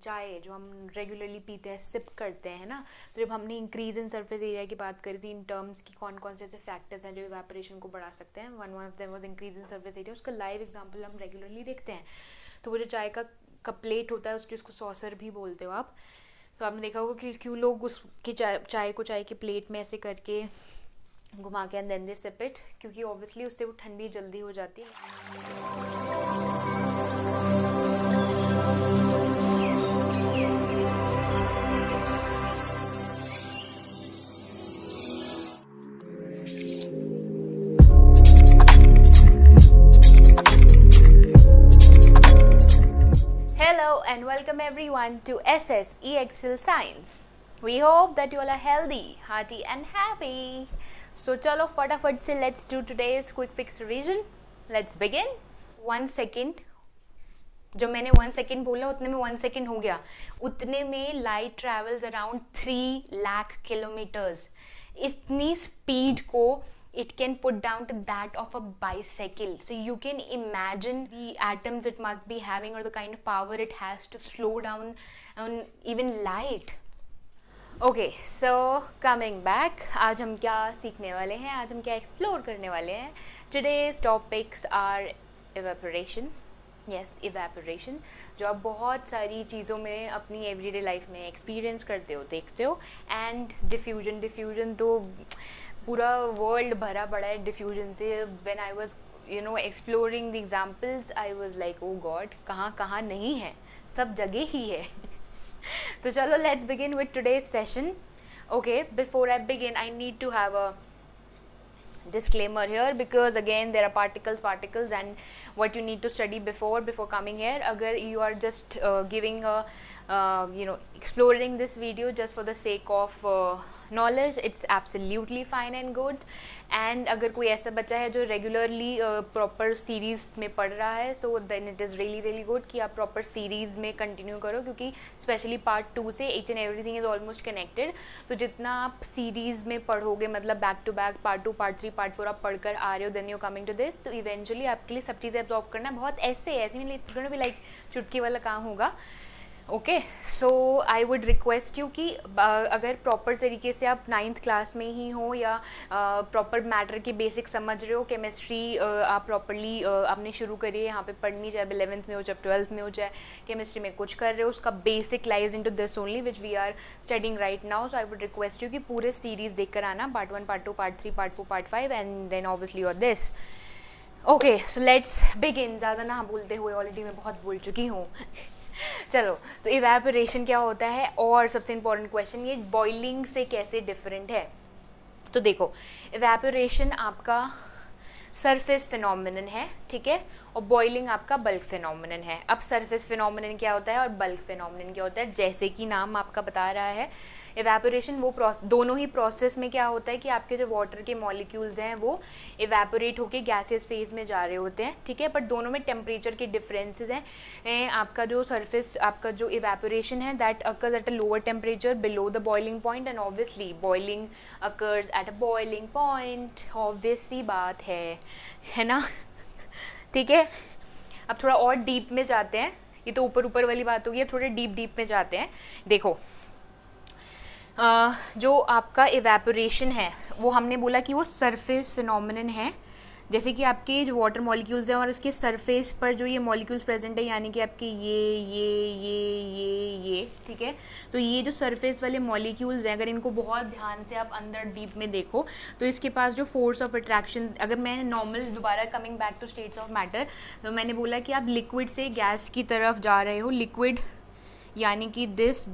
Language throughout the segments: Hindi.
चाय जो हम रेगुलरली पीते हैं, सिप करते हैं ना, तो जब हमने इंक्रीज इन सरफेस एरिया की बात करी थी इन टर्म्स की कौन कौन से ऐसे फैक्टर्स हैं जो इवेपोरेशन को बढ़ा सकते हैं, one of them was increase in surface area. उसका लाइव एग्जांपल हम रेगुलरली देखते हैं। तो वो जो चाय का कप प्लेट होता है उसकी, उसको सॉसर भी बोलते हो आप। तो आपने देखा होगा कि क्यों लोग उसकी चाय को चाय के प्लेट में ऐसे करके घुमा के and then they sip it, क्योंकि ऑब्वियसली उससे वो ठंडी जल्दी हो जाती है। Hello and welcome everyone to SSE Excel Science. We hope that you all are healthy, hearty and happy. So chalo फटाफट से let's do today's quick fix revision. Let's begin. 1 second. जो मैंने 1 second बोला उतने में 1 second हो गया। उतने में light travels around 3 lakh kilometers. इतनी speed को it can put down to that of a bicycle. So you can imagine the atoms it must be having or the kind of power it has to slow down on even light. Okay, so coming back, आज हम क्या सीखने वाले हैं, आज हम क्या एक्सप्लोर करने वाले हैं. Today's topics are evaporation. Yes, evaporation, जो आप बहुत सारी चीज़ों में अपनी एवरीडे लाइफ में एक्सपीरियंस करते हो, देखते हो. एंड डिफ्यूजन तो पूरा वर्ल्ड भरा पड़ा है डिफ्यूजन से. When I was exploring the examples, I was like oh God, कहाँ कहाँ नहीं है, सब जगह ही है. तो चलो let's begin with today's session. Okay, before I begin I need to have a disclaimer here, because again there are particles and what you need to study before coming here. Agar you are just giving a exploring this video just for the sake of knowledge, it's absolutely fine and good. And अगर कोई ऐसा बच्चा है जो रेगुलरली प्रॉपर सीरीज़ में पढ़ रहा है, so then it is really good कि आप प्रॉपर सीरीज़ में कंटिन्यू करो, क्योंकि स्पेशली पार्ट 2 से each and everything is almost connected. तो जितना आप सीरीज़ में पढ़ोगे, मतलब back to back part 2 part 3 part 4 आप पढ़कर आ रहे हो, then you coming to this, तो इवेंचुअली आपके लिए सब चीज़ें एब्जॉर्ब करना बहुत ऐसे मतलब इट्स गोना बी लाइक चुटकी वाला काम होगा. Okay, so I would request you कि अगर प्रॉपर तरीके से आप 9th क्लास में ही हो या प्रॉपर मैटर के बेसिक समझ रहे हो, केमिस्ट्री आप प्रॉपरली आपने शुरू करिए यहाँ पे पढ़नी, चाहे 11th में हो चाहे 12th में हो, चाहे केमिस्ट्री में कुछ कर रहे हो, उसका basic lies into this only which we are studying right now. So I would request you कि पूरे सीरीज देख कर आना, part 1 part 2 part 3 part 4 part 5 and then obviously your this. Okay, so let's begin. ज़्यादा ना बोलते हुए ऑलरेडी मैं बहुत बोल चुकी हूँ. चलो, तो इवेपोरेशन क्या होता है, और सबसे इम्पोर्टेंट क्वेश्चन, ये बॉइलिंग से कैसे डिफरेंट है. तो देखो, इवेपोरेशन आपका सरफेस फिनोमिनन है, ठीक है, और बॉइलिंग आपका बल्क फिनोमिनन है. अब सरफेस फिनोमिनन क्या होता है और बल्क फिनोमिनन क्या होता है, जैसे कि नाम आपका बता रहा है, इवेपोरेशन वो दोनों ही प्रोसेस में क्या होता है कि आपके जो वाटर के मॉलिक्यूल्स हैं वो इवेपोरेट होके गैसियस फेज में जा रहे होते हैं, ठीक है, बट दोनों में टेम्परेचर के डिफरेंसेस हैं. आपका जो सरफेस, आपका जो इवेपोरेशन है, that occurs at a lower temperature below the boiling point, and obviously boiling occurs at a boiling point. Obvious सी बात है ना. ठीक है, अब थोड़ा और डीप में जाते हैं. ये तो ऊपर वाली बात होगी, अब थोड़े डीप में जाते हैं. देखो, जो आपका इवेपोरेशन है वो हमने बोला कि वो सरफेस फिनोमिनन है. जैसे कि आपके जो वाटर मॉलिक्यूल्स हैं और उसके सरफेस पर जो ये मॉलिक्यूल्स प्रेजेंट है, यानी कि आपके ये, ठीक है, तो ये जो सरफेस वाले मॉलिक्यूल्स हैं, अगर इनको बहुत ध्यान से आप अंदर डीप में देखो तो इसके पास जो फोर्स ऑफ अट्रैक्शन, अगर मैं नॉर्मल दोबारा coming back to states of matter, तो मैंने बोला कि आप लिक्विड से गैस की तरफ जा रहे हो. लिक्विड यानी कि दिस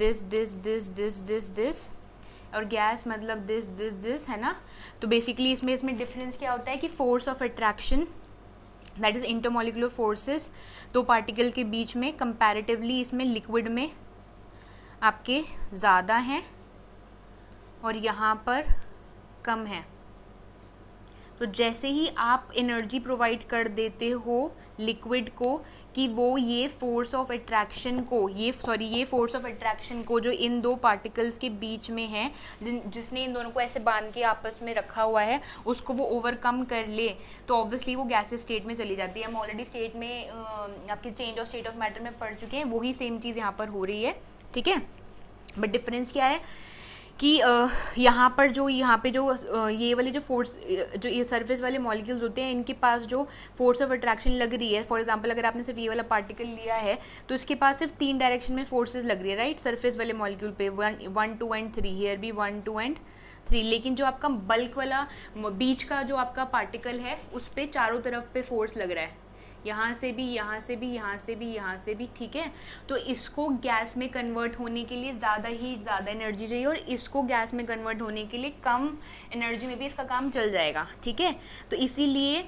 और गैस मतलब दिस है ना. तो बेसिकली इसमें डिफरेंस क्या होता है कि force of attraction, that is intermolecular forces, दो पार्टिकल के बीच में कंपैरेटिवली इसमें लिक्विड में आपके ज़्यादा हैं और यहाँ पर कम है. तो जैसे ही आप एनर्जी प्रोवाइड कर देते हो लिक्विड को कि वो ये फोर्स ऑफ अट्रैक्शन को ये फोर्स ऑफ अट्रैक्शन को जो इन दो पार्टिकल्स के बीच में है, जिसने इन दोनों को ऐसे बांध के आपस में रखा हुआ है, उसको वो ओवरकम कर ले, तो ऑब्वियसली वो गैसेस स्टेट में चली जाती है। हम ऑलरेडी स्टेट में आपके change of state of matter में पढ़ चुके हैं, वही सेम चीज़ यहाँ पर हो रही है, ठीक है। बट डिफरेंस क्या है कि यहाँ पर जो ये वाले जो फोर्स जो ये सरफेस वाले मॉलिक्यूल्स होते हैं, इनके पास जो फोर्स ऑफ अट्रैक्शन लग रही है, फॉर एग्जांपल अगर आपने सिर्फ ये वाला पार्टिकल लिया है तो इसके पास सिर्फ 3 डायरेक्शन में फोर्सेस लग रही है, राइट, सरफेस वाले मॉलिक्यूल पे 1 2 एंड 3, हियर भी 1 2 एंड 3। लेकिन जो आपका बल्क वाला बीच का जो आपका पार्टिकल है उस पर चारों तरफ पे फोर्स लग रहा है, यहाँ से भी, यहाँ से भी, यहाँ से भी, यहाँ से भी, ठीक है। तो इसको गैस में कन्वर्ट होने के लिए ज़्यादा एनर्जी चाहिए, और इसको गैस में कन्वर्ट होने के लिए कम एनर्जी में भी इसका काम चल जाएगा, ठीक है। तो इसीलिए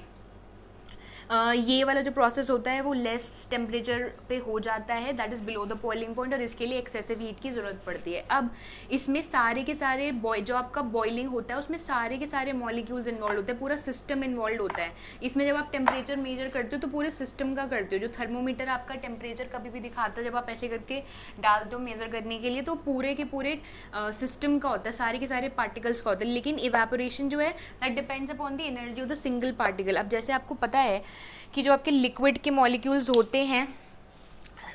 ये वाला जो प्रोसेस होता है वो लेस टेम्परेचर पे हो जाता है, that is below the boiling point, और इसके लिए एक्सेसिव हीट की ज़रूरत पड़ती है। अब इसमें सारे के सारे जो आपका बॉइलिंग होता है उसमें सारे के सारे मॉलिक्यूल्स इन्वॉल्व होते हैं, पूरा सिस्टम इन्वॉल्व होता है। इसमें जब आप टेम्परेचर मेजर करते हो तो पूरे सिस्टम का करते हो। जो थर्मोमीटर आपका टेम्परेचर कभी भी दिखाता है, जब आप ऐसे करके डालते हो मेजर करने के लिए, तो पूरे के पूरे सिस्टम का होता है, सारे के सारे पार्टिकल्स का होता है। लेकिन इवेपोरेशन जो है that depends upon the energy of the single particle. अब जैसे आपको पता है कि जो आपके लिक्विड के मॉलिक्यूल्स होते हैं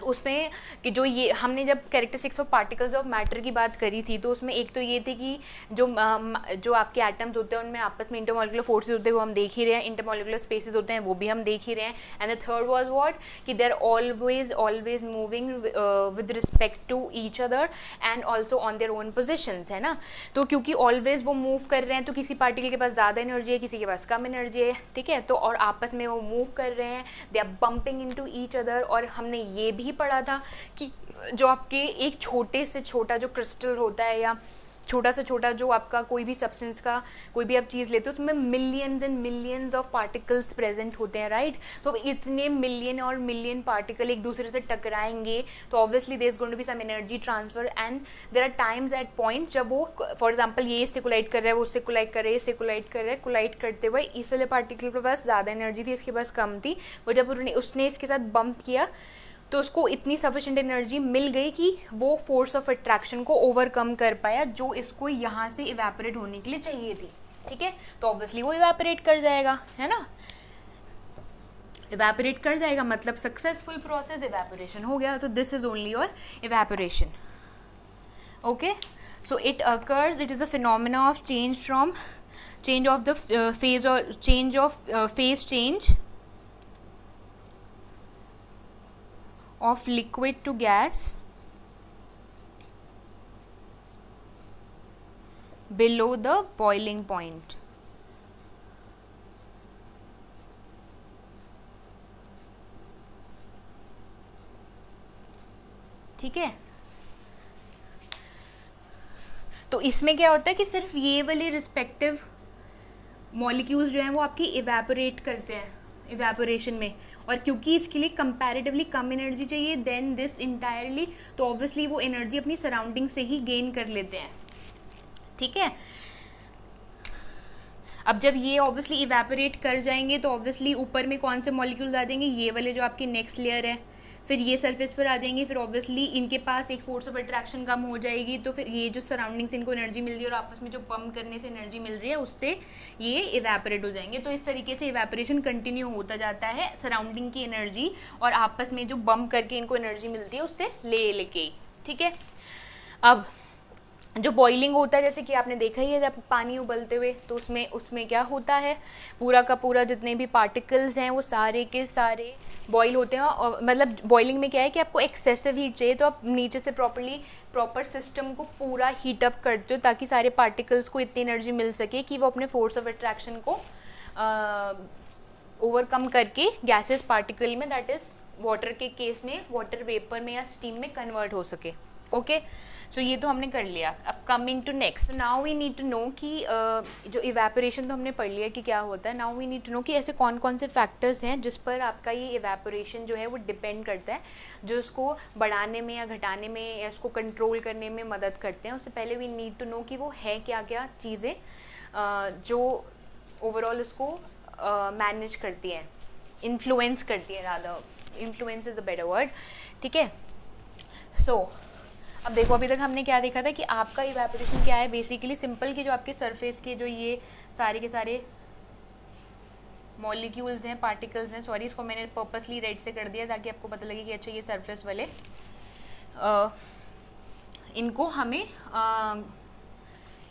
उसमें कि जो ये हमने जब characteristics of particles of matter की बात करी थी, तो उसमें एक तो ये थी कि जो आपके एटम्स होते हैं उनमें आपस में इंटरमॉलिकुलर फोर्सेस होते हैं, वो हम देख ही रहे हैं, इंटरमॉलिकुलर स्पेसेस होते हैं, वो भी हम देख ही रहे हैं। And the third was what, कि they are always moving with respect to each other and also on their own positions, है ना। तो क्योंकि ऑलवेज वो मूव कर रहे हैं, तो किसी पार्टिकल के पास ज़्यादा एनर्जी है, किसी के पास कम एनर्जी है, ठीक है। तो और आपस में वो मूव कर रहे हैं, they are bumping into each other. और हमने ये भी पढ़ा था कि जो आपके एक छोटे से छोटा जो क्रिस्टल होता है, या छोटा से छोटा जो आपका कोई भी सब्सटेंस का कोई भी आप चीज़ लेते हो, उसमें millions and millions of particles present होते हैं, राइट। तो इतने मिलियन और मिलियन पार्टिकल एक दूसरे से टकराएंगे, तो obviously there is going to be some energy transfer, and there are times at point जब वो फॉर एग्जांपल ये इससे कोलाइड कर रहा है, वो उससे कोलाइड कर रहा है, इससे कोलाइड कर रहा है, कोलाइड करते हुए इस वाले पार्टिकल के पास ज़्यादा एनर्जी थी, इसके पास कम थी। वो जब उसने इसके साथ बम्प किया तो उसको इतनी सफिशिएंट एनर्जी मिल गई कि वो फोर्स ऑफ अट्रैक्शन को ओवरकम कर पाया, जो इसको यहाँ से इवेपोरेट होने के लिए चाहिए थी, ठीक है। तो ऑब्वियसली वो इवेपोरेट कर जाएगा, है ना, इवेपोरेट कर जाएगा, मतलब सक्सेसफुल प्रोसेस इवेपोरेशन हो गया। तो this is only your evaporation, okay. So it occurs, it is a phenomena of change from change of the phase और change of phase change of liquid to gas below the boiling point. ठीक है। तो इसमें क्या होता है कि सिर्फ ये वाले रिस्पेक्टिव मॉलिक्यूल्स जो हैं वो आपकी इवेपोरेट करते हैं इवेपोरेशन में, और क्योंकि इसके लिए कंपैरेटिवली कम एनर्जी चाहिए देन दिस इंटायरली, तो ऑब्वियसली वो एनर्जी अपनी सराउंडिंग से ही गेन कर लेते हैं, ठीक है। अब जब ये ऑब्वियसली इवेपोरेट कर जाएंगे तो ऑब्वियसली ऊपर में कौन से मॉलिक्यूल्स आ जाएंगे, ये वाले जो आपके नेक्स्ट लेयर है, फिर ये सरफेस पर आ जाएंगे, फिर ऑब्वियसली इनके पास एक फोर्स ऑफ अट्रैक्शन कम हो जाएगी, तो फिर ये जो सराउंडिंग से इनको एनर्जी मिल रही है और आपस में जो पंप करने से एनर्जी मिल रही है उससे ये इवेपोरेट हो जाएंगे। तो इस तरीके से इवेपोरेशन कंटिन्यू होता जाता है, सराउंडिंग की एनर्जी और आपस में जो बम्प करके इनको एनर्जी मिलती है उससे लेके, ठीक है। अब जो बॉइलिंग होता है, जैसे कि आपने देखा ही है जब पानी उबलते हुए, तो उसमें क्या होता है, पूरा का पूरा जितने भी पार्टिकल्स हैं वो सारे के सारे बॉईल होते हैं। और मतलब बॉइलिंग में क्या है कि आपको एक्सेसिव हीट चाहिए, तो आप नीचे से प्रॉपर सिस्टम को पूरा हीट अप करते हो ताकि सारे पार्टिकल्स को इतनी एनर्जी मिल सके कि वो अपने फोर्स ऑफ अट्रैक्शन को ओवरकम करके गैसेस पार्टिकल में, दैट इज वाटर के केस में वाटर वेपर में या स्टीम में कन्वर्ट हो सके, ओके। सो ये तो हमने कर लिया। अब coming to next, now we need to know कि जो इवेपोरेशन तो हमने पढ़ लिया कि क्या होता है। Now we need to know कि ऐसे कौन कौन से फैक्टर्स हैं जिस पर आपका ये इवेपोरेशन जो है वो डिपेंड करता है, जो उसको बढ़ाने में या घटाने में या उसको कंट्रोल करने में मदद करते हैं। उससे पहले वी नीड टू नो कि वो है क्या क्या चीज़ें जो ओवरऑल इसको मैनेज करती हैं, इन्फ्लुएंस करती हैं, rather influence is a better word, ठीक है। सो अब देखो, अभी तक हमने क्या देखा था कि आपका इवेपोरेशन क्या है, बेसिकली सिंपल कि जो आपके सरफेस के जो ये सारे के सारे मॉलिक्यूल्स हैं, पार्टिकल्स हैं, सॉरी इसको मैंने पर्पसली रेड से कर दिया ताकि आपको पता लगे कि अच्छा ये सरफेस वाले इनको हमें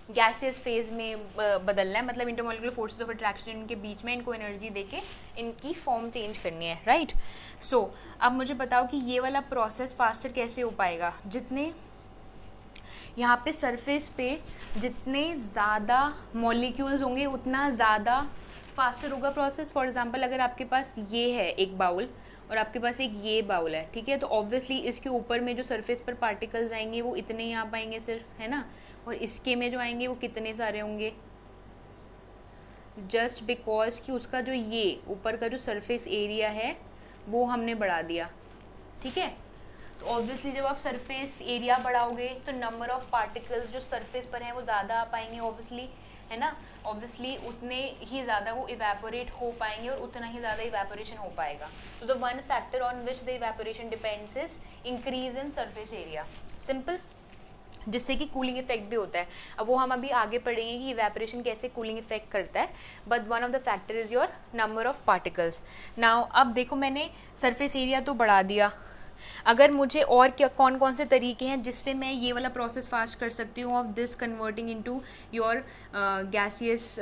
गैसियस फेज में बदलना है, मतलब इंटरमॉलिक्यूलर फोर्सेस ऑफ अट्रैक्शन इनके बीच में इनको एनर्जी देके इनकी फॉर्म चेंज करनी है, राइट। सो अब मुझे बताओ कि ये वाला प्रोसेस फास्टर कैसे हो पाएगा, जितने यहाँ पे सरफेस पे जितने ज़्यादा मॉलिक्यूल्स होंगे उतना ज़्यादा फास्टर होगा प्रोसेस। फॉर एग्जांपल अगर आपके पास ये है एक बाउल और आपके पास एक ये बाउल है, ठीक है, तो ऑब्वियसली इसके ऊपर में जो सरफेस पर पार्टिकल्स आएंगे वो इतने ही आ पाएंगे सिर्फ, है ना, और इसके में जो आएंगे वो कितने सारे होंगे, जस्ट बिकॉज कि उसका जो ये ऊपर का जो सरफेस एरिया है वो हमने बढ़ा दिया, ठीक है। तो ऑब्वियसली जब आप सरफेस एरिया बढ़ाओगे तो नंबर ऑफ पार्टिकल्स जो सरफेस पर हैं वो ज़्यादा आ पाएंगे, ऑब्वियसली, है ना, ऑब्वियसली उतने ही ज़्यादा वो इवेपोरेट हो पाएंगे और उतना ही ज़्यादा इवेपोरेशन हो पाएगा। तो the one factor on which the evaporation depends is increase in surface area, simple, जिससे कि कूलिंग इफेक्ट भी होता है। अब वो हम अभी आगे पढ़ेंगे कि इवेपोरेशन कैसे कूलिंग इफेक्ट करता है, but one of the factor is your number of particles. Now अब देखो मैंने सरफेस एरिया तो बढ़ा दिया, अगर मुझे और क्या कौन कौन से तरीके हैं जिससे मैं ये वाला प्रोसेस फास्ट कर सकती हूँ of this converting into your gaseous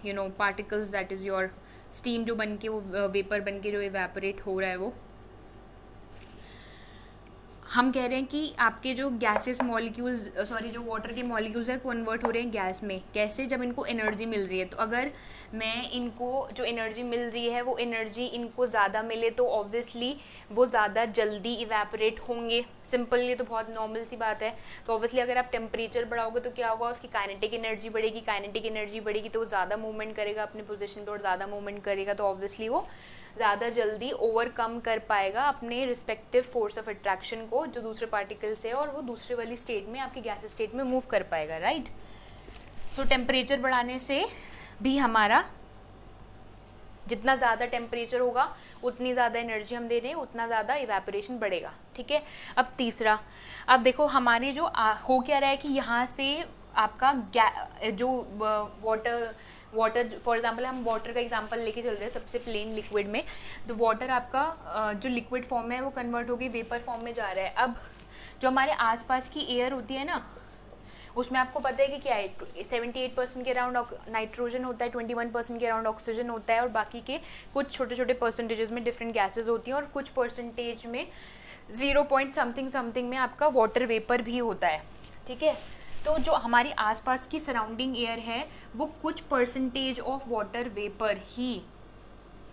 you know particles, that is your steam जो बन के वो वेपर बन के जो इवेपोरेट हो रहा है वो हम कह रहे हैं कि आपके जो गैसेस मॉलिक्यूल्स सॉरी जो वाटर के मॉलिक्यूल्स है कन्वर्ट हो रहे हैं गैस में, कैसे, जब इनको एनर्जी मिल रही है। तो अगर मैं इनको जो एनर्जी मिल रही है वो एनर्जी इनको ज़्यादा मिले तो ऑब्वियसली वो ज़्यादा जल्दी इवेपोरेट होंगे, सिंपल, ये तो बहुत नॉर्मल सी बात है। तो ऑब्वियसली अगर आप टेम्परेचर बढ़ाओगे तो क्या होगा, उसकी काइनेटिक एनर्जी बढ़ेगी, काइनेटिक एनर्जी बढ़ेगी तो वो ज़्यादा मूवमेंट करेगा अपने पोजीशन पे और ज़्यादा मूवमेंट करेगा तो ऑब्वियसली वो ज़्यादा जल्दी ओवरकम कर पाएगा अपने रिस्पेक्टिव फोर्स ऑफ अट्रैक्शन को जो दूसरे पार्टिकल से, और वो दूसरे वाली स्टेट में आपकी गैस स्टेट में मूव कर पाएगा, राइट। तो टेम्परेचर बढ़ाने से भी हमारा जितना ज़्यादा टेम्परेचर होगा उतनी ज़्यादा एनर्जी हम दे रहे हैं उतना ज़्यादा इवेपोरेशन बढ़ेगा, ठीक है। अब तीसरा, अब देखो हमारे जो हो क्या रहा है कि यहाँ से आपका जो वाटर फॉर एग्जांपल हम वाटर का एग्जांपल लेके चल रहे हैं सबसे प्लेन लिक्विड में, तो वाटर आपका जो लिक्विड फॉर्म में है वो कन्वर्ट होकर वेपर फॉर्म में जा रहा है। अब जो हमारे आसपास की एयर होती है ना उसमें आपको पता है कि क्या है, 78% के अराउंड नाइट्रोजन होता है, 21% के अराउंड ऑक्सीजन होता है और बाकी के कुछ छोटे छोटे परसेंटेजेस में डिफरेंट गैसेज होती हैं और कुछ परसेंटेज में 0 पॉइंट समथिंग में आपका वाटर वेपर भी होता है, ठीक है। तो जो हमारी आसपास की सराउंडिंग एयर है वो कुछ परसेंटेज ऑफ वाटर वेपर ही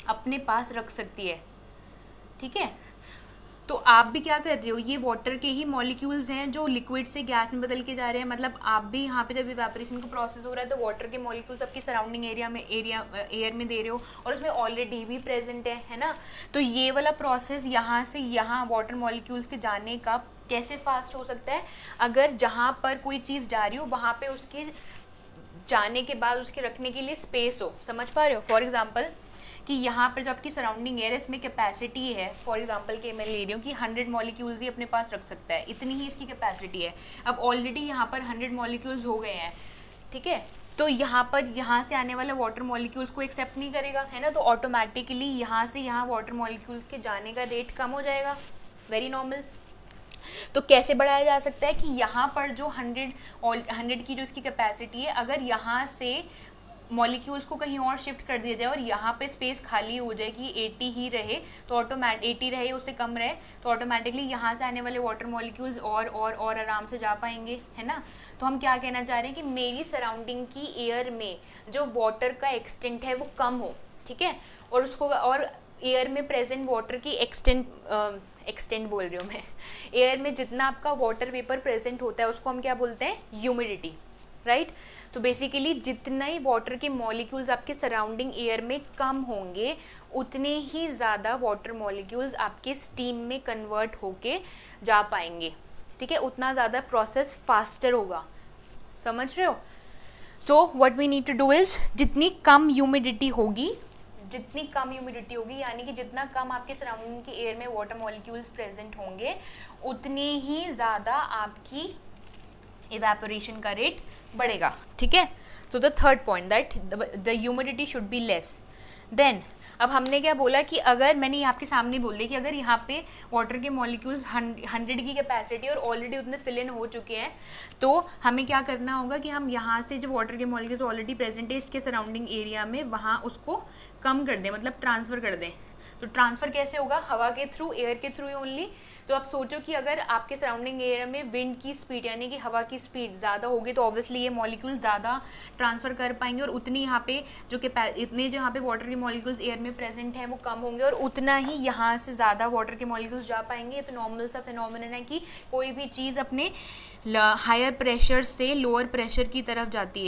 अपने पास रख सकती है, ठीक है। तो आप भी क्या कर रहे हो, ये वाटर के ही मॉलिक्यूल्स हैं जो लिक्विड से गैस में बदल के जा रहे हैं, मतलब आप भी यहाँ पे जब इवेपोरेशन का प्रोसेस हो रहा है तो वाटर के मॉलिक्यूल्स आपकी सराउंडिंग एयर में दे रहे हो और उसमें ऑलरेडी भी प्रेजेंट है ना। तो ये वाला प्रोसेस यहाँ से यहाँ वाटर मॉलिक्यूल्स के जाने का कैसे फास्ट हो सकता है, अगर जहाँ पर कोई चीज़ जा रही हो वहाँ पे उसके जाने के बाद उसके रखने के लिए स्पेस हो, समझ पा रहे हो। फॉर एग्जाम्पल कि यहाँ पर जो आपकी सराउंडिंग एयर है इसमें कैपेसिटी है, फॉर एग्जांपल कि मैं ले रही हूँ कि 100 मॉलिक्यूल्स ही अपने पास रख सकता है, इतनी ही इसकी कैपेसिटी है। अब ऑलरेडी यहाँ पर 100 मॉलिक्यूल्स हो गए हैं, ठीक है, तो यहाँ से आने वाला वाटर मॉलिक्यूल्स को एक्सेप्ट नहीं करेगा, है ना, तो ऑटोमेटिकली यहाँ से यहाँ वाटर मॉलिक्यूल्स के जाने का रेट कम हो जाएगा, वेरी नॉर्मल। तो कैसे बढ़ाया जा सकता है कि यहाँ पर जो 100 की जो इसकी कैपेसिटी है, अगर यहाँ से मॉलिक्यूल्स को कहीं और शिफ्ट कर दिया जाए और यहाँ पे स्पेस खाली हो जाए कि 80 ही रहे तो 80 रहे उससे कम रहे तो ऑटोमेटिकली यहाँ से आने वाले वाटर मॉलिक्यूल्स और आराम से जा पाएंगे, है ना। तो हम क्या कहना चाह रहे हैं कि मेरी सराउंडिंग की एयर में जो वाटर का एक्सटेंट है वो कम हो, ठीक है, और उसको और एयर में प्रेजेंट वाटर की एक्सटेंट बोल रही हूँ मैं, एयर में जितना आपका वाटर वेपर प्रेजेंट होता है उसको हम क्या बोलते हैं, ह्यूमिडिटी, राइट। तो बेसिकली जितने ही वाटर के मॉलिक्यूल्स आपके सराउंडिंग एयर में कम होंगे उतने ही ज़्यादा वाटर मॉलिक्यूल्स आपके स्टीम में कन्वर्ट होके जा पाएंगे, ठीक है, उतना ज़्यादा प्रोसेस फास्टर होगा, समझ रहे हो। So what we need to do is जितनी कम ह्यूमिडिटी होगी यानी कि जितना कम आपके सराउंडिंग के एयर में वाटर मॉलिक्यूल्स प्रेजेंट होंगे उतनी ही ज़्यादा आपकी इवेपोरेशन का रेट बढ़ेगा. ठीक है. So the third point that the humidity should be less. Then अब हमने क्या बोला कि अगर मैंने आपके सामने बोल दिया कि अगर यहाँ पे वाटर के मॉलिक्यूल्स 100 की कैपेसिटी और ऑलरेडी उतने फिल इन हो चुके हैं तो हमें क्या करना होगा कि हम यहाँ से जो वाटर के मॉलिक्यूल्स ऑलरेडी प्रेजेंट है इसके सराउंडिंग एरिया में वहाँ उसको कम कर दें, मतलब ट्रांसफ़र कर दें. तो ट्रांसफ़र कैसे होगा? हवा के थ्रू, एयर के थ्रू ओनली. तो आप सोचो कि अगर आपके सराउंडिंग एरिया में विंड की स्पीड यानी कि हवा की स्पीड ज़्यादा होगी तो ऑब्वियसली ये मॉलिक्यूल ज़्यादा ट्रांसफ़र कर पाएंगे और उतनी यहाँ पे इतने जो यहाँ पे वाटर के मॉलिक्यूल्स एयर में प्रेजेंट हैं वो कम होंगे और उतना ही यहाँ से ज़्यादा वाटर के मॉलिक्यूल्स जा पाएंगे. तो नॉर्मल सा फिनोमिनन है कि कोई भी चीज़ अपने हायर प्रेशर से लोअर प्रेशर की तरफ जाती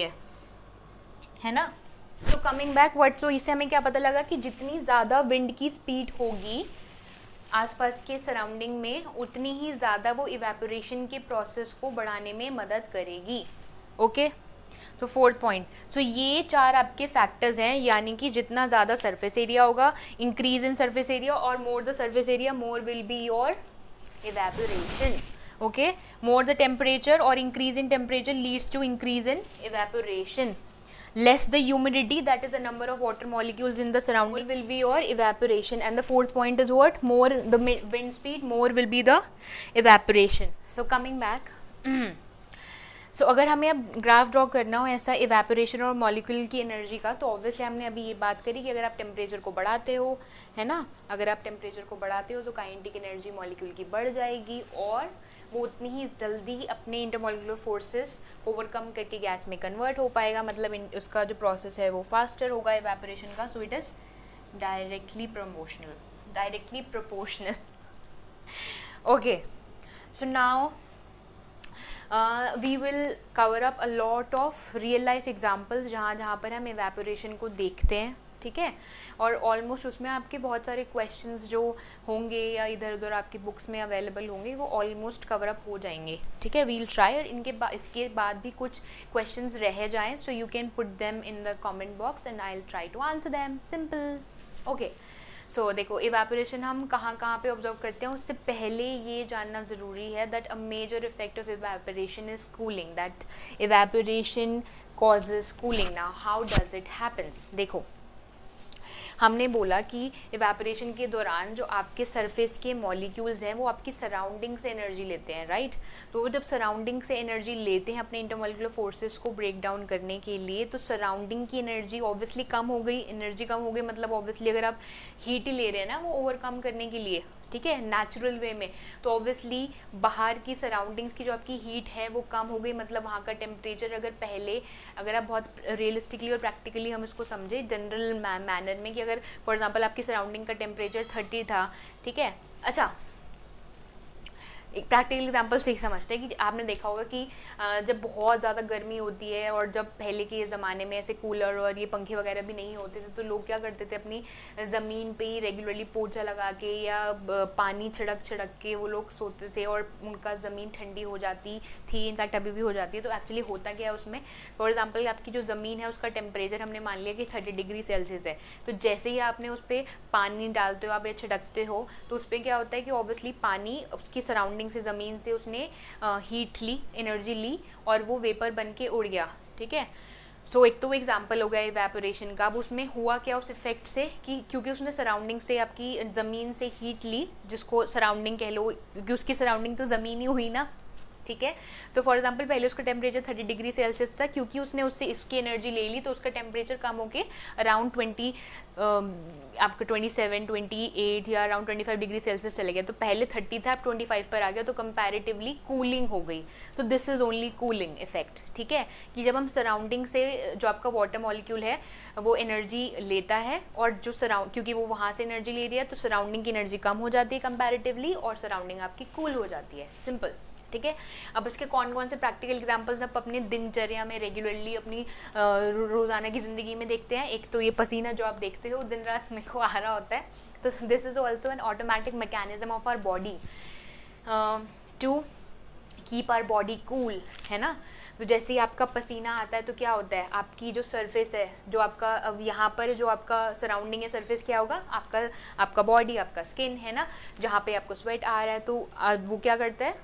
है ना. तो कमिंग बैक वर्ड, तो इससे हमें क्या पता लगा कि जितनी ज़्यादा विंड की स्पीड होगी आसपास के सराउंडिंग में उतनी ही ज़्यादा वो इवेपोरेशन के प्रोसेस को बढ़ाने में मदद करेगी. ओके. तो फोर्थ पॉइंट, सो ये 4 आपके फैक्टर्स हैं, यानी कि जितना ज़्यादा सरफेस एरिया होगा, इंक्रीज इन सरफेस एरिया, और more the surface area more will be your evaporation. Okay. More the temperature और increase in temperature leads to increase in evaporation. Less the humidity, that is the number of water molecules in the surrounding, will be your evaporation. And the fourth point is what? More the wind speed, more will be the evaporation. So coming back, so अगर हमें अब ग्राफ ड्रॉ करना हो ऐसा इवेपोरेशन और मॉलिक्यूल की एनर्जी का, तो ऑब्वियसली हमने अभी ये बात करी कि अगर आप टेम्परेचर को बढ़ाते हो, है ना, अगर आप टेम्परेचर को बढ़ाते हो तो काइनेटिक एनर्जी मॉलिक्यूल की बढ़ जाएगी और वो उतनी ही जल्दी अपने इंटरमॉलिक्यूलर फोर्सेस ओवरकम करके गैस में कन्वर्ट हो पाएगा. मतलब उसका जो प्रोसेस है वो फास्टर होगा इवेपोरेशन का. So it is directly proportional. Okay. So now we will cover up a lot of real life examples जहाँ पर हम इवेपोरेशन को देखते हैं. ठीक है. और ऑलमोस्ट उसमें आपके बहुत सारे क्वेश्चंस जो होंगे या इधर उधर आपकी बुक्स में अवेलेबल होंगे वो ऑलमोस्ट कवर अप हो जाएंगे. ठीक है. We'll try. और इसके बाद भी कुछ क्वेश्चंस रह जाएं so you can put them in the comment box and I will try to answer them. Simple. Okay. So देखो इवेपोरेशन हम कहाँ पे ऑब्जर्व करते हैं उससे पहले ये जानना ज़रूरी है that a major effect of evaporation is cooling. That evaporation causes cooling. Now how does it happens? देखो हमने बोला कि इवेपोरेशन के दौरान जो आपके सरफेस के मॉलिक्यूल्स हैं वो आपकी सराउंडिंग से एनर्जी लेते हैं, राइट. तो वो जब सराउंडिंग से एनर्जी लेते हैं अपने इंटरमॉलिक्यूलर फोर्सेस को ब्रेक डाउन करने के लिए, तो सराउंडिंग की एनर्जी ऑब्वियसली कम हो गई. एनर्जी कम हो गई मतलब ऑब्वियसली अगर आप हीट ही ले रहे हैं ना वो ओवरकम करने के लिए, ठीक है, नेचुरल वे में, तो ऑब्वियसली बाहर की सराउंडिंग्स की जो आपकी हीट है वो कम हो गई. मतलब वहाँ का टेम्परेचर अगर आप बहुत रियलिस्टिकली और प्रैक्टिकली हम इसको समझे जनरल मैनर में कि अगर फॉर एग्जांपल आपकी सराउंडिंग का टेम्परेचर 30 था, ठीक है. अच्छा, एक प्रैक्टिकल एग्जांपल से ही समझते हैं कि आपने देखा होगा कि जब बहुत ज़्यादा गर्मी होती है और जब पहले के ज़माने में ऐसे कूलर और ये पंखे वगैरह भी नहीं होते थे तो लोग क्या करते थे, अपनी ज़मीन पे ही रेगुलरली पोंछा लगा के या पानी छिड़क के वो लोग सोते थे और उनका ज़मीन ठंडी हो जाती थी. इनफैक्ट अभी भी हो जाती है. तो एक्चुअली होता क्या है उसमें, फॉर एग्जाम्पल आपकी जो ज़मीन है उसका टेम्परेचर हमने मान लिया कि 30 डिग्री सेल्सियस है. तो जैसे ही आपने उस पर पानी डालते हो आप या छिड़कते हो तो उस पर क्या होता है कि ऑब्वियसली पानी उसकी सराउंडिंग से ज़मीन से उसने हीट ली, एनर्जी ली और वो वेपर बन के उड़ गया. ठीक है. सो एक तो वो एग्जाम्पल हो गया इवेपोरेशन का. अब उसमें हुआ क्या उस इफेक्ट से कि क्योंकि उसने सराउंडिंग से आपकी ज़मीन से हीट ली, जिसको सराउंडिंग कह लो क्योंकि उसकी सराउंडिंग तो ज़मीन ही हुई ना. ठीक है. तो फॉर एग्जांपल पहले उसका टेम्परेचर 30 डिग्री सेल्सियस था, क्योंकि उसने उससे इसकी एनर्जी ले ली तो उसका टेम्परेचर कम होके अराउंड 20 आपका 27, 28 या अराउंड 25 डिग्री सेल्सियस चले गया. तो पहले 30 था, अब 25 पर आ गया, तो कंपैरेटिवली कूलिंग हो गई. तो this is only cooling effect. ठीक है. कि जब हम सराउंडिंग से जो आपका वाटर मॉलिक्यूल है वो एनर्जी लेता है और जो क्योंकि वो वहाँ से एनर्जी ले रही है तो सराउंडिंग की एनर्जी कम हो जाती है कंपैरेटिवली और सराउंडिंग आपकी कूल हो जाती है. सिंपल. ठीक है. अब इसके कौन कौन से प्रैक्टिकल एग्जांपल्स आप अपनी दिनचर्या में रेगुलरली अपनी रोज़ाना की ज़िंदगी में देखते हैं. एक तो ये पसीना जो आप देखते हो दिन रात मेरे को आ रहा होता है, तो this is also an automatic mechanism of our body to keep our body cool, है ना. तो जैसे ही आपका पसीना आता है तो क्या होता है, आपकी जो सरफेस है, जो आपका अब यहाँ पर जो आपका सराउंडिंग है सरफेस, क्या होगा, आपका बॉडी, आपका स्किन है ना, जहाँ पे आपको स्वेट आ रहा है, तो वो क्या करता है,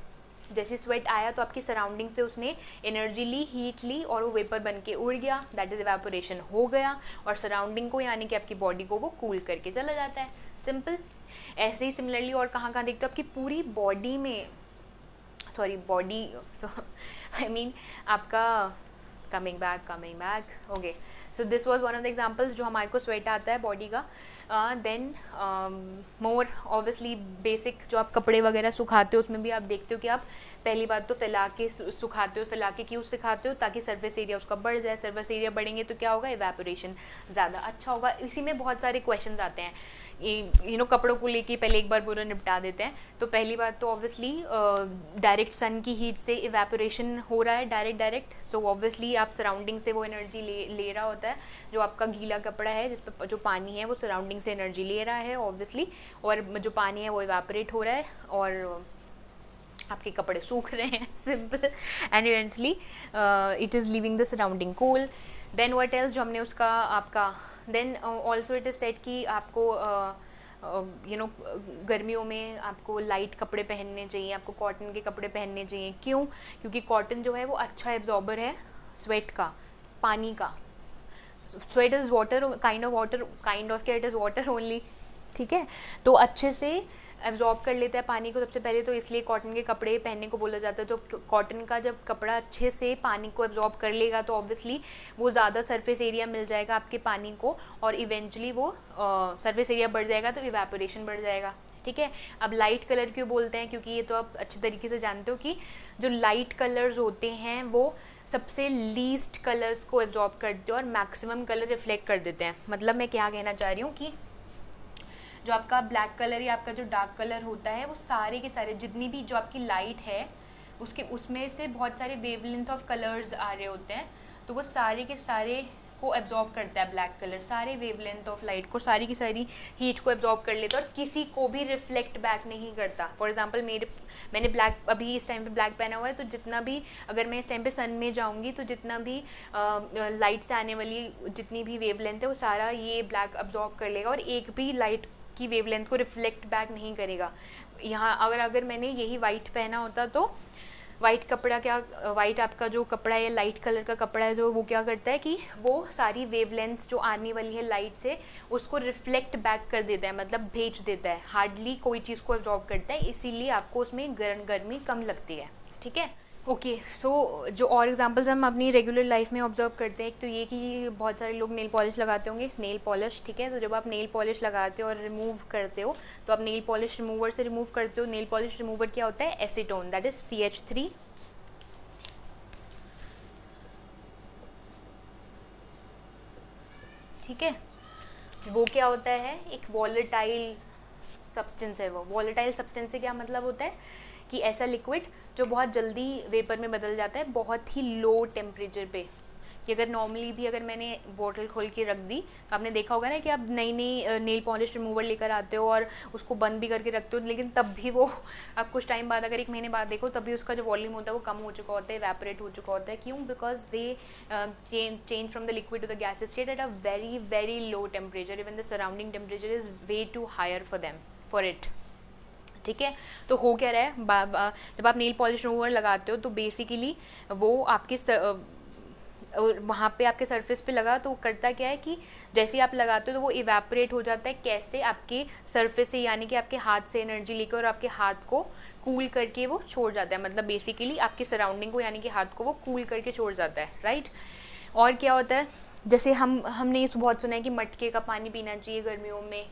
जैसे स्वेट आया तो आपकी सराउंडिंग से उसने एनर्जी ली, हीट ली, और वो वेपर बन के उड़ गया, दैट इज इवेपोरेशन हो गया, और सराउंडिंग को यानी कि आपकी बॉडी को वो कूल करके चला जाता है। सिंपल। ऐसे ही सिमिलरली और कहाँ कहाँ देखते हो, आपकी पूरी बॉडी में, सॉरी बॉडी, आई मीन आपका, coming back, okay, so this was one of the examples जो हमारे को स्वेट आता है बॉडी का। देन मोर ऑब्वियसली बेसिक जो आप कपड़े वगैरह सुखाते हो उसमें भी आप देखते हो कि आप पहली बात तो फैला के सुखाते हो। फैला के क्यों सिखाते हो, ताकि सरफेस एरिया उसका बढ़ जाए। सरफेस एरिया बढ़ेंगे तो क्या होगा, इवेपोरेशन ज़्यादा अच्छा होगा। इसी में बहुत सारे क्वेश्चंस आते हैं, कपड़ों को लेके पहले एक बार पूरा निपटा देते हैं। तो पहली बात तो ऑब्वियसली डायरेक्ट सन की हीट से इवेपोरेशन हो रहा है, डायरेक्ट। सो ऑब्वियसली आप सराउंडिंग से वो एनर्जी ले रहा होता है। जो आपका गीला कपड़ा है जिस पे जो पानी है वो सराउंडिंग से एनर्जी ले रहा है ऑब्वियसली, और जो पानी है वो इवेपोरेट हो रहा है और आपके कपड़े सूख रहे हैं, simple. And eventually it is leaving the surrounding cool. Then what else, जो हमने उसका आपका, then also it is set कि आपको गर्मियों में आपको लाइट कपड़े पहनने चाहिए, आपको कॉटन के कपड़े पहनने चाहिए। क्यों? क्योंकि कॉटन जो है वो अच्छा एब्जॉर्बर है स्वेट का, पानी का। Sweat is water, kind of क्या, इट इज़ वाटर ओनली, ठीक है। तो अच्छे से एब्जॉर्ब कर लेता है पानी को सबसे पहले, तो इसलिए कॉटन के कपड़े पहनने को बोला जाता है। तो कॉटन का जब कपड़ा अच्छे से पानी को एब्जॉर्ब कर लेगा तो ऑब्वियसली वो ज़्यादा सरफेस एरिया मिल जाएगा आपके पानी को, और इवेंचुअली वो सरफेस एरिया बढ़ जाएगा तो इवेपोरेशन बढ़ जाएगा, ठीक है। अब लाइट कलर क्यों बोलते हैं, क्योंकि ये तो आप अच्छे तरीके से जानते हो कि जो लाइट कलर्स होते हैं वो सबसे लीस्ट कलर्स को एब्जॉर्ब करते हैं और मैक्सिमम कलर रिफ्लेक्ट कर देते हैं। मतलब मैं क्या कहना चाह रही हूँ कि जो आपका ब्लैक कलर या आपका जो डार्क कलर होता है वो सारे के सारे जितनी भी जो आपकी लाइट है उसमें से बहुत सारे वेवलेंथ ऑफ कलर्स आ रहे होते हैं, तो वो सारे के सारे को एब्जॉर्ब करता है ब्लैक कलर, सारे वेवलेंथ ऑफ लाइट को, सारी की सारी हीट को एब्जॉर्ब कर लेता है और किसी को भी रिफ्लेक्ट बैक नहीं करता। फॉर एग्जांपल मैंने ब्लैक, अभी इस टाइम पे ब्लैक पहना हुआ है, तो जितना भी, अगर मैं इस टाइम पे सन में जाऊंगी तो जितना भी लाइट से आने वाली जितनी भी वेवलेंथ है वो सारा ये ब्लैक एब्जॉर्ब कर लेगा और एक भी लाइट की वेवलेंथ को रिफ्लेक्ट बैक नहीं करेगा। यहाँ अगर मैंने यही वाइट पहना होता तो वाइट कपड़ा क्या, वाइट आपका जो कपड़ा है लाइट कलर का कपड़ा है जो, वो क्या करता है कि वो सारी वेवलेंथ जो आने वाली है लाइट से उसको रिफ्लेक्ट बैक कर देता है, मतलब भेज देता है, हार्डली कोई चीज़ को एब्जॉर्ब करता है, इसीलिए आपको उसमें गर्मी कम लगती है, ठीक है। ओके, सो जो और एग्जांपल्स हम अपनी रेगुलर लाइफ में ऑब्जर्व करते हैं, एक तो ये कि बहुत सारे लोग नेल पॉलिश लगाते होंगे, नेल पॉलिश, ठीक है। तो जब आप नेल पॉलिश लगाते हो और रिमूव करते हो तो आप नेल पॉलिश रिमूवर से रिमूव करते हो। नेल पॉलिश रिमूवर क्या होता है, एसीटोन, दैट इज CH3, ठीक है। वो क्या होता है, एक वॉलेटाइल सब्सटेंस है। वो वॉलेटाइल सब्सटेंस से क्या मतलब होता है कि ऐसा लिक्विड जो बहुत जल्दी वेपर में बदल जाता है बहुत ही लो टेम्परेचर पे। कि अगर नॉर्मली भी अगर मैंने बोतल खोल के रख दी तो आपने देखा होगा ना कि आप नई नेल पॉलिश रिमूवर लेकर आते हो और उसको बंद भी करके रखते हो, लेकिन तब भी वो आप कुछ टाइम बाद, अगर 1 महीने बाद देखो, तब भी उसका जो वॉल्यूम होता है वो कम हो चुका होता है, इवेपोरेट हो चुका होता है। क्यों? Because they change from the liquid to the gas state at a very very low temperature, even the surrounding temperature is way too higher for it, ठीक है। तो हो क्या रहा है, जब आप नेल पॉलिश रिमूवर लगाते हो तो बेसिकली वो आपके वहाँ पे आपके सरफेस पे लगा तो करता क्या है कि जैसे ही आप लगाते हो तो वो इवेपोरेट हो जाता है। कैसे? आपके सरफेस से, यानी कि आपके हाथ से एनर्जी लेकर और आपके हाथ को कूल करके वो छोड़ जाता है, मतलब बेसिकली आपकी सराउंडिंग को यानी कि हाथ को वो कूल करके छोड़ जाता है, राइट। और क्या होता है, जैसे हमने ये बहुत सुना है कि मटके का पानी पीना चाहिए गर्मियों में,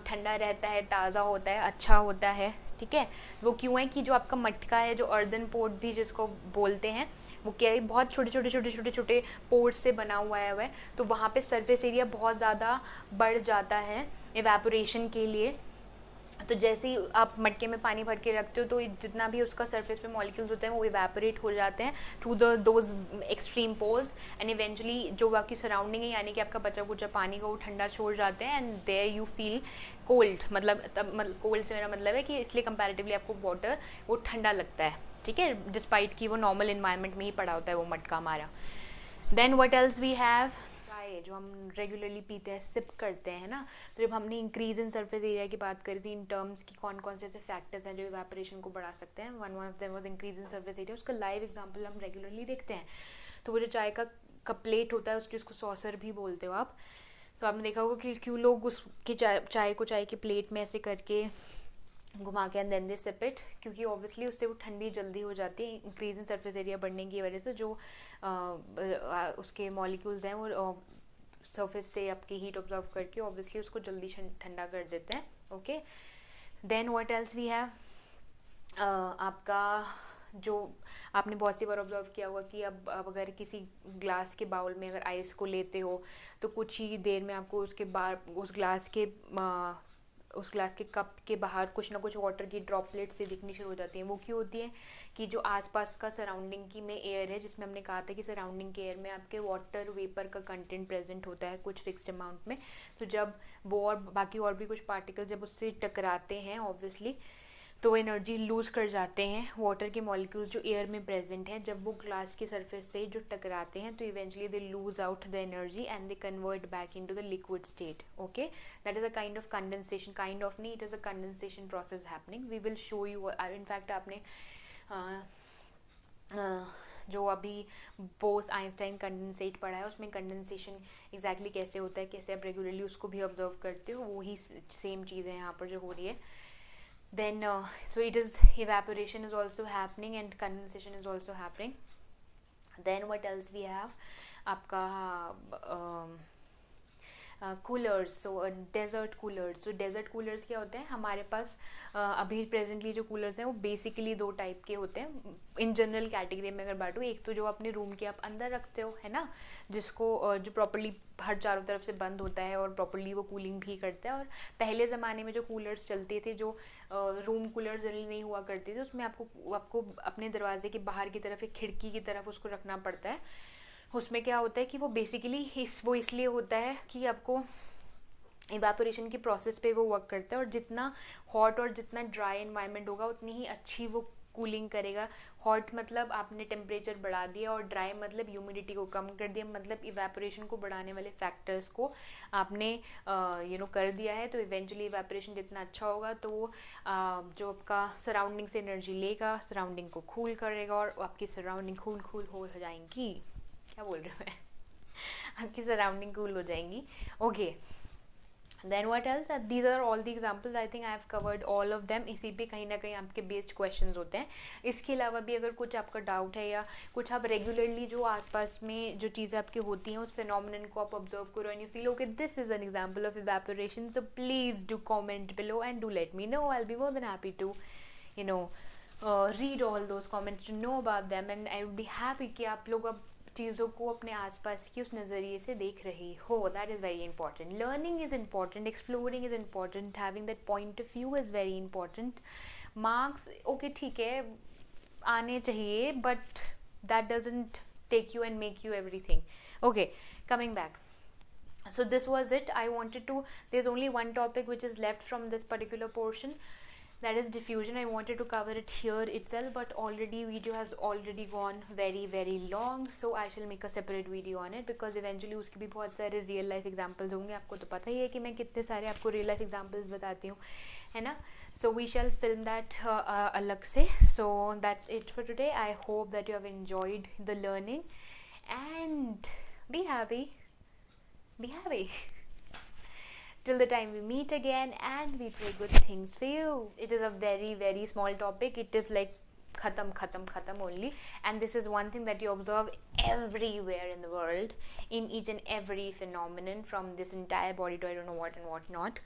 ठंडा रहता है, ताज़ा होता है, अच्छा होता है, ठीक है। वो क्यों है कि जो आपका मटका है, जो अर्दन पोर्ट भी जिसको बोलते हैं, वो क्या है, बहुत छोटे पोर्ट से बना हुआ है वह, तो वहाँ पे सरफेस एरिया बहुत ज़्यादा बढ़ जाता है इवेपोरेशन के लिए। तो जैसे ही आप मटके में पानी भर के रखते हो तो जितना भी उसका सरफेस पे मॉलिक्यूल्स होते हैं वो इवेपोरेट हो जाते हैं through those extreme pores, and eventually जो आपकी सराउंडिंग है यानी कि आपका बचा कुचा पानी को वो ठंडा छोड़ जाते हैं, and there you feel cold. मतलब कोल्ड से मेरा मतलब है कि इसलिए कंपैरेटिवली आपको वाटर वो ठंडा लगता है, ठीक है, डिस्पाइट कि वो नॉर्मल इन्वायरमेंट में ही पड़ा होता है वो मटका हमारा. Then what else we have, चाय जो हम रेगुलरली पीते हैं, सिप करते हैं ना. तो जब हमने इंक्रीज इन सरफेस एरिया की बात करी थी इन टर्म्स की कौन कौन से ऐसे फैक्टर्स हैं जो इवेपोरेशन को बढ़ा सकते हैं, one of them was increase in surface area. उसका लाइव एग्जांपल हम रेगुलरली देखते हैं. तो वो जो चाय का प्लेट होता है उसको सॉसर भी बोलते हो आप. तो आपने देखा होगा कि क्यों लोग उसकी चाय को चाय के प्लेट में ऐसे करके घुमा के and then they sip it, क्योंकि ऑब्वियसली उससे वो ठंडी जल्दी हो जाती है. इंक्रीज इन सरफेस एरिया बढ़ने की वजह से जो उसके मॉलिक्यूल्स हैं वो सरफेस से आपकी हीट ऑब्जर्व करके ऑब्वियसली उसको जल्दी ठंडा कर देते हैं. Okay, then what else we have, आपका जो आपने बहुत सी बार ऑब्जर्व किया होगा कि अब अगर किसी ग्लास के बाउल में अगर आइस को लेते हो तो कुछ ही देर में आपको उसके उस ग्लास के कप के बाहर कुछ ना कुछ वाटर की ड्रॉपलेट्स से दिखनी शुरू हो जाती हैं. वो क्यों होती हैं कि जो आसपास का सराउंडिंग की में एयर है, जिसमें हमने कहा था कि सराउंडिंग के एयर में आपके वाटर वेपर का कंटेंट प्रेजेंट होता है कुछ फिक्स्ड अमाउंट में. तो जब वो और बाकी और भी कुछ पार्टिकल जब उससे टकराते हैं ऑब्वियसली तो वो एनर्जी लूज़ कर जाते हैं. वाटर के मॉलिक्यूल्स जो एयर में प्रेजेंट हैं जब वो ग्लास की सरफेस से जो टकराते हैं तो eventually they lose out the energy and they convert back into the liquid state. Okay, that is a kind of condensation, kind of नहीं, it is a condensation process happening. We will show you. In fact आपने जो अभी बोस आइंस्टाइन कंडेंसेट पढ़ा है उसमें कंडेंसेशन एग्जैक्टली कैसे होता है, कैसे आप रेगुलरली उसको भी ऑब्जर्व करते हो, वही सेम चीज़ है यहाँ पर जो हो रही है. Then so it is, evaporation is also happening and condensation is also happening. Then what else we have, आपका कूलर्स. सो डेजर्ट कूलर्स. जो डेजर्ट कूलर्स क्या होते हैं हमारे पास अभी प्रेजेंटली जो कूलर्स हैं वो बेसिकली दो टाइप के होते हैं इन जनरल कैटेगरी में अगर बांटूँ. एक तो जो अपने रूम के आप अंदर रखते हो है ना, जिसको जो प्रॉपर्ली हर चारों तरफ से बंद होता है और प्रॉपर्ली वो कूलिंग भी करता है. और पहले ज़माने में जो कूलर्स चलते थे, जो रूम कूलर जनरली नहीं हुआ करते थे, उसमें आपको अपने दरवाजे के बाहर की तरफ एक खिड़की की तरफ उसको रखना पड़ता है. उसमें क्या होता है कि वो बेसिकली वो इसलिए होता है कि आपको इवेपोरेशन की प्रोसेस पे वो वर्क करता है और जितना हॉट और जितना ड्राई एनवायरनमेंट होगा उतनी ही अच्छी वो कूलिंग करेगा. हॉट मतलब आपने टेम्परेचर बढ़ा दिया और ड्राई मतलब ह्यूमिडिटी को कम कर दिया, मतलब इवेपोरेशन को बढ़ाने वाले फैक्टर्स को आपने कर दिया है. तो इवेंचुअली इवेपोरेशन जितना अच्छा होगा तो वो जो आपका सराउंडिंग से एनर्जी लेगा, सराउंडिंग को कूल करेगा और आपकी सराउंडिंग कूल हो जाएंगी. क्या बोल रहे हैं मैं आपकी सराउंडिंग कूल हो जाएंगी. Okay, then what else, these are all the examples. I think I have covered all of them. इसी पे कहीं ना कहीं आपके बेस्ड क्वेश्चंस होते हैं. इसके अलावा भी अगर कुछ आपका डाउट है या कुछ आप रेगुलरली जो आसपास में जो चीज़ें आपकी होती हैं उस फिनोमिनन को आप ऑब्जर्व करो and you feel okay this is an example of evaporation, so please do comment below and do let me know. I will be more than happy to read all those comments to know about them and I would be happy कि आप लोग अब चीज़ों को अपने आसपास की उस नज़रिए से देख रही हो. That is very important. Learning is important, exploring is important, having that point of view is very important. Marks okay ठीक है आने चाहिए but that doesn't take you and make you everything. Okay, coming back. So this was it. I wanted to, there's only one topic which is left from this particular portion, that is diffusion. I wanted to cover it here itself but already video has already gone very long, so I shall make a separate video on it because eventually उसके भी बहुत सारे real life examples होंगे. आपको तो पता ही है कि मैं कितने सारे आपको real life examples बताती हूँ, है ना. So we shall film that अलग से. So that's it for today. I hope that you have enjoyed the learning and be happy. Till the time we meet again and we pray good things for you. It is a very small topic. It is like khatam only, and this is one thing that you observe everywhere in the world, in each and every phenomenon, from this entire body to I don't know what and what not.